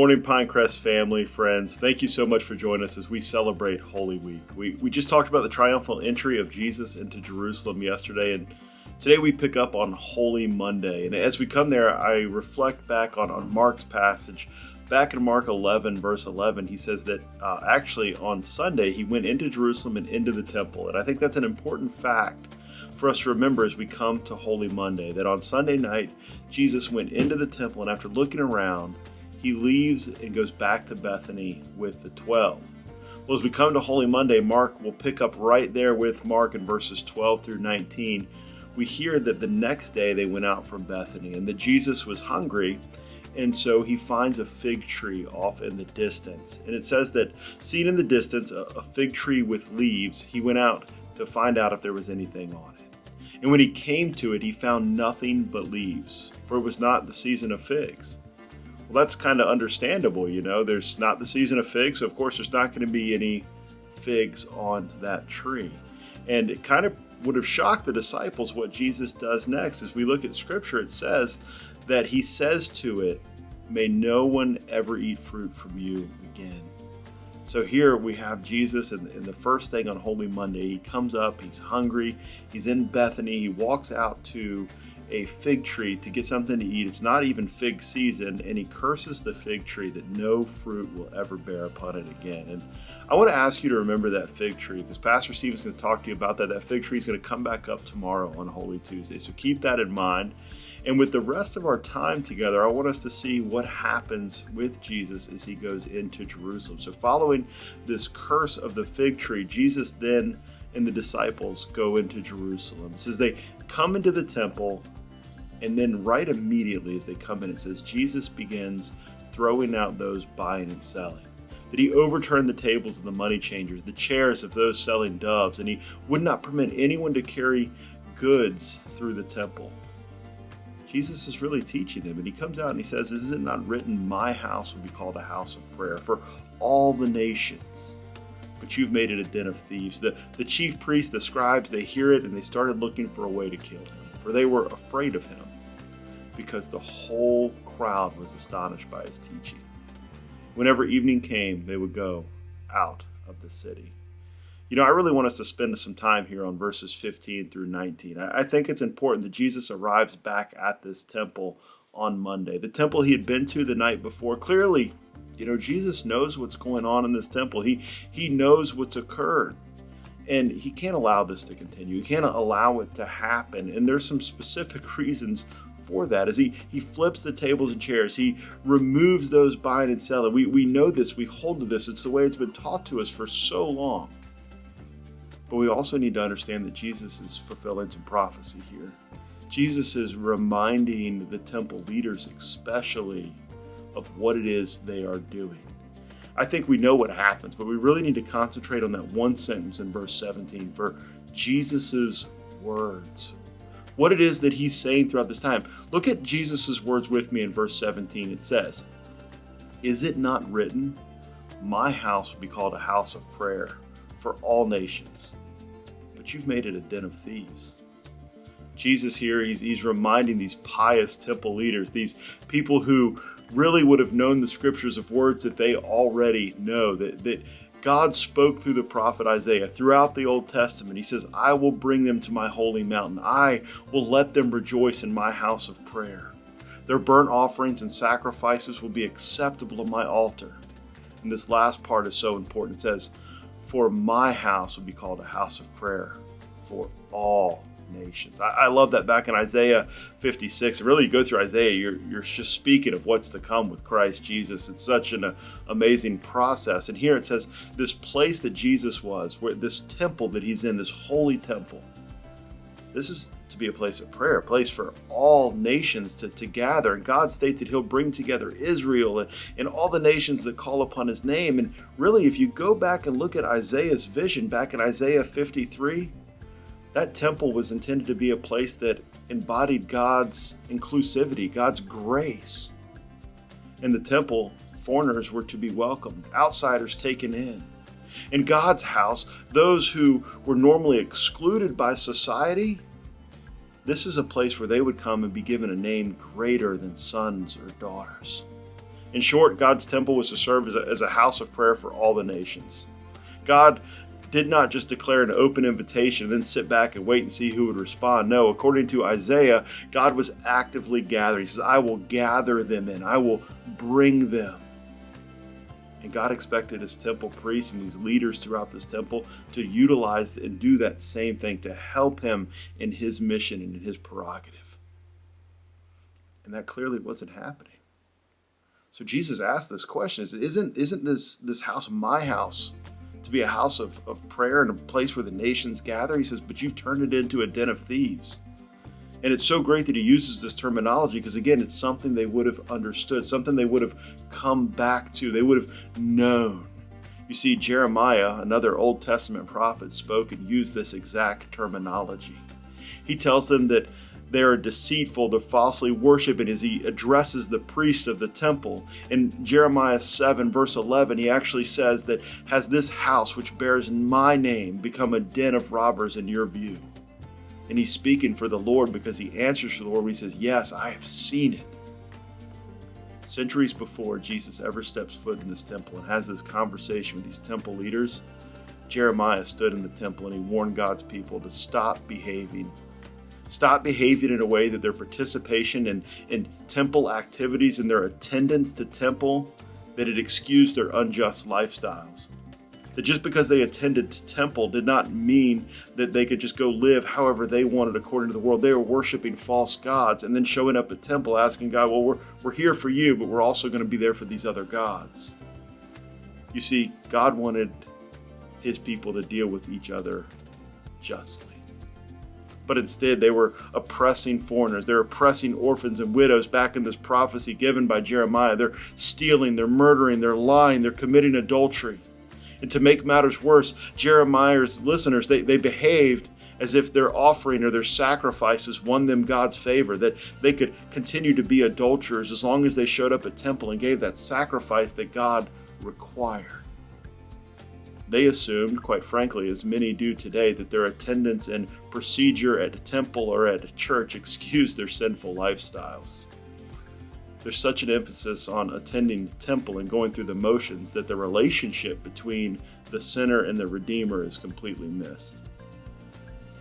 morning, Pinecrest family, friends. Thank you so much for joining us as we celebrate Holy Week. We just talked about the triumphal entry of Jesus into Jerusalem yesterday, and today we pick up on Holy Monday. And as we come there, I reflect back on Mark's passage. Back in Mark 11, verse 11, he says that actually on Sunday, he went into Jerusalem and into the temple. And I think that's an important fact for us to remember as we come to Holy Monday, that on Sunday night, Jesus went into the temple, and after looking around, he leaves and goes back to Bethany with the 12. Well, as we come to Holy Monday, Mark will pick up right there with Mark in verses 12 through 19. We hear that the next day they went out from Bethany and that Jesus was hungry, and so he finds a fig tree off in the distance. And it says that, seen in the distance, a fig tree with leaves, he went out to find out if there was anything on it. And when he came to it, he found nothing but leaves, for it was not the season of figs. Well, that's kind of understandable, There's not the season of figs, so of course there's not going to be any figs on that tree. And it kind of would have shocked the disciples what Jesus does next. As we look at Scripture, it says that he says to it, "May no one ever eat fruit from you again." So here we have Jesus, and the first thing on Holy Monday, he comes up, he's hungry, he's in Bethany, he walks out to a fig tree to get something to eat. It's not even fig season, and he curses the fig tree that no fruit will ever bear upon it again. And I want to ask you to remember that fig tree, because Pastor Steven's going to talk to you about that. That fig tree is going to come back up tomorrow on Holy Tuesday, so keep that in mind. And with the rest of our time together, I want us to see what happens with Jesus as he goes into Jerusalem. So following this curse of the fig tree, Jesus then and the disciples go into Jerusalem. It says they come into the temple, and then right immediately as they come in, it says Jesus begins throwing out those buying and selling. That he overturned the tables of the money changers, the chairs of those selling doves, and he would not permit anyone to carry goods through the temple. Jesus is really teaching them, and he comes out and he says, "Is it not written, my house will be called a house of prayer for all the nations? But you've made it a den of thieves." The chief priests, the scribes, they hear it and they started looking for a way to kill him, for they were afraid of him, because the whole crowd was astonished by his teaching. Whenever evening came, they would go out of the city. I really want us to spend some time here on verses 15 through 19. I think it's important that Jesus arrives back at this temple on Monday. The temple he had been to the night before. Clearly, Jesus knows what's going on in this temple. He knows what's occurred. And he can't allow this to continue. He can't allow it to happen. And there's some specific reasons for that. As he flips the tables and chairs, he removes those buying and selling. We know this, we hold to this. It's the way it's been taught to us for so long. But we also need to understand that Jesus is fulfilling some prophecy here. Jesus is reminding the temple leaders especially of what it is they are doing. I think we know what happens, but we really need to concentrate on that one sentence in verse 17 for Jesus's words. What it is that he's saying throughout this time. Look at Jesus's words with me in verse 17. It says, "Is it not written, my house will be called a house of prayer for all nations, but you've made it a den of thieves." Jesus here, he's reminding these pious temple leaders, these people who really would have known the scriptures of words that they already know, that God spoke through the prophet Isaiah throughout the Old Testament. He says, "I will bring them to my holy mountain. I will let them rejoice in my house of prayer. Their burnt offerings and sacrifices will be acceptable on my altar." And this last part is so important. It says, "For my house will be called a house of prayer for all nations." I love that back in Isaiah 56. Really, you go through Isaiah, you're just speaking of what's to come with Christ Jesus. It's such an amazing process. And here it says, this place that Jesus was, where this temple that he's in, this holy temple, this is to be a place of prayer, a place for all nations to gather. And God states that he'll bring together Israel and all the nations that call upon his name. And really, if you go back and look at Isaiah's vision back in Isaiah 53, that temple was intended to be a place that embodied God's inclusivity, God's grace. In the temple, foreigners were to be welcomed, outsiders taken in. In God's house, those who were normally excluded by society, this is a place where they would come and be given a name greater than sons or daughters. In short, God's temple was to serve as a house of prayer for all the nations. God did not just declare an open invitation and then sit back and wait and see who would respond. No, according to Isaiah, God was actively gathering. He says, I will gather them in. I will bring them. And God expected his temple priests and these leaders throughout this temple to utilize and do that same thing, to help him in his mission and in his prerogative. And that clearly wasn't happening. So Jesus asked this question, isn't this house my house to be a house of prayer and a place where the nations gather? He says, but you've turned it into a den of thieves. And it's so great that he uses this terminology because, again, it's something they would have understood, something they would have come back to, they would have known. You see, Jeremiah, another Old Testament prophet, spoke and used this exact terminology. He tells them that they are deceitful, they're falsely worshiping, as he addresses the priests of the temple. In Jeremiah 7, verse 11, he actually says that, has this house which bears my name become a den of robbers in your view? And he's speaking for the Lord because he answers for the Lord. He says, yes, I have seen it. Centuries before Jesus ever steps foot in this temple and has this conversation with these temple leaders, Jeremiah stood in the temple and he warned God's people to stop behaving in a way that their participation in temple activities and their attendance to temple, that it excused their unjust lifestyles. That just because they attended temple did not mean that they could just go live however they wanted according to the world. They were worshiping false gods and then showing up at temple asking God, well, we're here for you, but we're also going to be there for these other gods. You see, God wanted his people to deal with each other justly. But instead, they were oppressing foreigners. They're oppressing orphans and widows back in this prophecy given by Jeremiah. They're stealing, they're murdering, they're lying, they're committing adultery. And to make matters worse, Jeremiah's listeners, they behaved as if their offering or their sacrifices won them God's favor, that they could continue to be adulterers as long as they showed up at temple and gave that sacrifice that God required. They assumed, quite frankly, as many do today, that their attendance and procedure at a temple or at a church excused their sinful lifestyles. There's such an emphasis on attending the temple and going through the motions that the relationship between the sinner and the Redeemer is completely missed.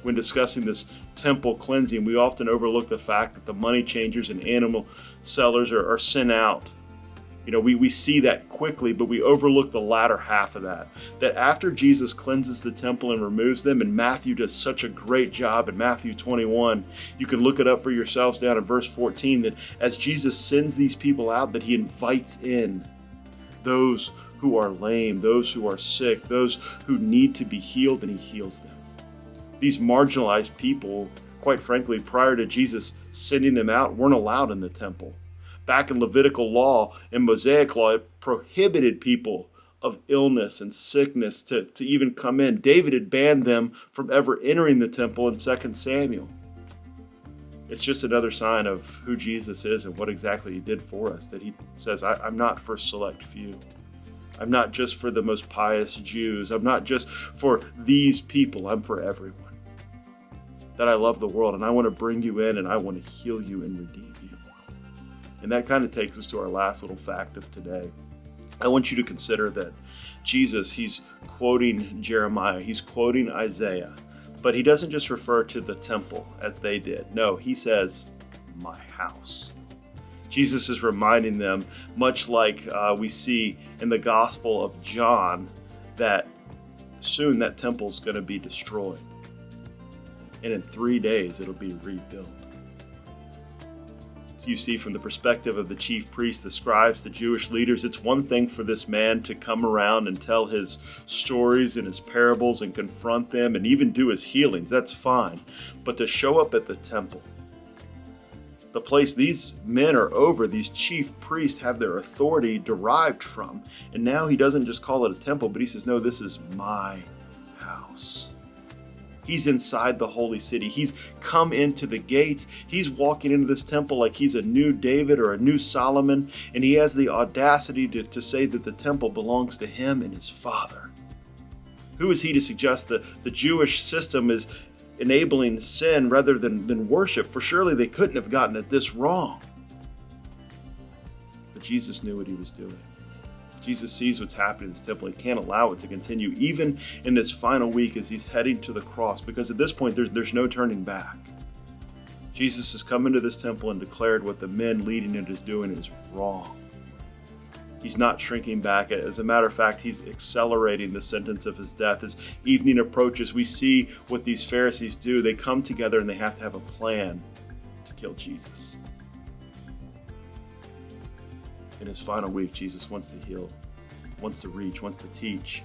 When discussing this temple cleansing, we often overlook the fact that the money changers and animal sellers are sent out. You know, we see that quickly, but we overlook the latter half of that. That after Jesus cleanses the temple and removes them, and Matthew does such a great job in Matthew 21, you can look it up for yourselves down in verse 14, that as Jesus sends these people out, that he invites in those who are lame, those who are sick, those who need to be healed, and he heals them. These marginalized people, quite frankly, prior to Jesus sending them out, weren't allowed in the temple. Back in Levitical law and Mosaic law, it prohibited people of illness and sickness to even come in. David had banned them from ever entering the temple in 2 Samuel. It's just another sign of who Jesus is and what exactly he did for us, that he says, I'm not for select few. I'm not just for the most pious Jews. I'm not just for these people. I'm for everyone. That I love the world and I want to bring you in and I want to heal you and redeem you. And that kind of takes us to our last little fact of today. I want you to consider that Jesus, he's quoting Jeremiah, he's quoting Isaiah, but he doesn't just refer to the temple as they did. No, he says, my house. Jesus is reminding them, much like we see in the Gospel of John, that soon that temple's going to be destroyed. And in 3 days, it'll be rebuilt. You see, from the perspective of the chief priests, the scribes, the Jewish leaders, it's one thing for this man to come around and tell his stories and his parables and confront them and even do his healings. That's fine. But to show up at the temple, the place these men are over, these chief priests have their authority derived from. And now he doesn't just call it a temple, but he says, no, this is my house. He's inside the holy city. He's come into the gates. He's walking into this temple like he's a new David or a new Solomon. And he has the audacity to say that the temple belongs to him and his Father. Who is he to suggest that the Jewish system is enabling sin rather than worship? For surely they couldn't have gotten it this wrong. But Jesus knew what he was doing. Jesus sees what's happening in this temple. He can't allow it to continue, even in this final week as he's heading to the cross, because at this point, there's no turning back. Jesus has come into this temple and declared what the men leading it is doing is wrong. He's not shrinking back. As a matter of fact, he's accelerating the sentence of his death. As evening approaches, we see what these Pharisees do. They come together and they have to have a plan to kill Jesus. In his final week, Jesus wants to heal, wants to reach, wants to teach,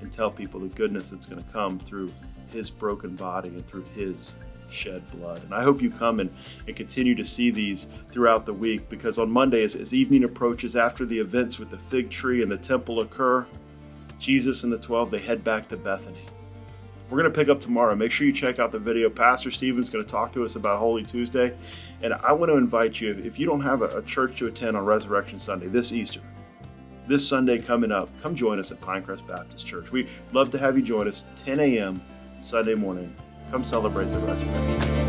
and tell people the goodness that's going to come through his broken body and through his shed blood. And I hope you come and continue to see these throughout the week, because on Monday, as evening approaches, after the events with the fig tree and the temple occur, Jesus and the 12, they head back to Bethany. We're going to pick up tomorrow. Make sure you check out the video. Pastor Stephen's going to talk to us about Holy Tuesday. And I want to invite you, if you don't have a church to attend on Resurrection Sunday, this Easter, this Sunday coming up, come join us at Pinecrest Baptist Church. We'd love to have you join us 10 a.m. Sunday morning. Come celebrate the resurrection.